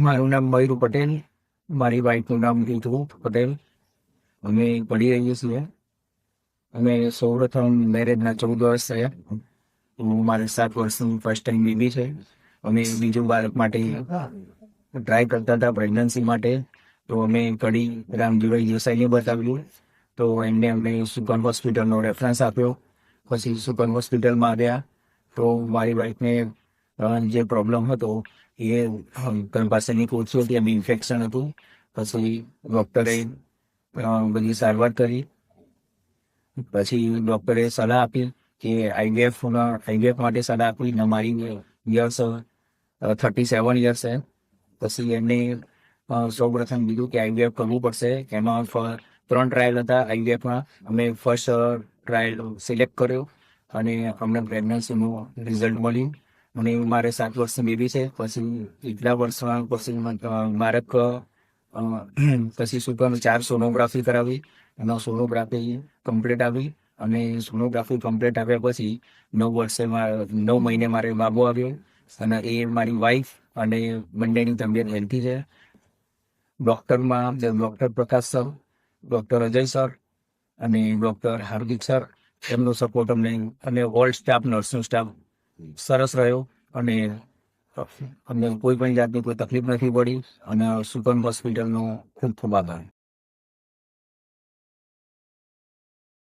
મારું નામ મયુર પટેલ, મારી વાઈફનું નામ રીતુ પટેલ. અમે પઢી રહીએ છીએ. અમે સૌપ્રથમ મેરેજના 14 વર્ષ થયા. મારે 7 વર્ષનું ફર્સ્ટ ટાઈમ બેબી છે. અમે બીજું બાળક માટે ટ્રાય કરતા હતા પ્રેગ્નન્સી માટે. તો અમે કડી રામજીભાઈ દેસાઈને બતાવ્યું. તો એમને અમને સુકન હોસ્પિટલનો રેફરન્સ આપ્યો. પછી સુકન હોસ્પિટલમાં આવ્યા. તો મારી વાઈફને જે પ્રોબ્લેમ હતો એ ગર્ભાશયની કોથળી હતી, એમાં ઇન્ફેક્શન હતું. પછી ડૉક્ટરે બધી સારવાર કરી. પછી ડૉક્ટરે સલાહ આપી કે આઈવીએફ માટે સલાહ આપી ને મારી યર્સ 37 યર્સ છે. પછી એમને સૌપ્રથમ કીધું કે આઈવીએફ કરવું પડશે. એમાં 3 ટ્રાયલ હતા આઈવીએફમાં. અમે ફર્સ્ટ ટ્રાયલ સિલેક્ટ કર્યો અને અમને પ્રેગ્નન્સીનું રિઝલ્ટ મળ્યું. અને મારે 7 વર્ષની બેબી છે. પછી એટલા વર્ષમાં પછી મારે પછી શું કહ્યું 4 સોનોગ્રાફી કરાવી. એમાં સોનોગ્રાફી કમ્પ્લીટ આવી અને સોનોગ્રાફી કમ્પ્લીટ આવ્યા પછી 9 મહિને મારે બાબો આવ્યો. અને એ મારી વાઈફ અને બંનેની તબિયત હેલ્થી છે. ડૉક્ટર પ્રકાશ સર, ડૉક્ટર અજય સર અને ડૉક્ટર હાર્દિક સર, એમનો સપોર્ટ અમને અને ઓલ સ્ટાફ, નર્સનો સ્ટાફ સરસ રહ્યો. અને અમને કોઈ પણ જાતની કોઈ તકલીફ નથી પડી. અને સુપર હોસ્પિટલનો ખૂબ ખૂબ આભાર.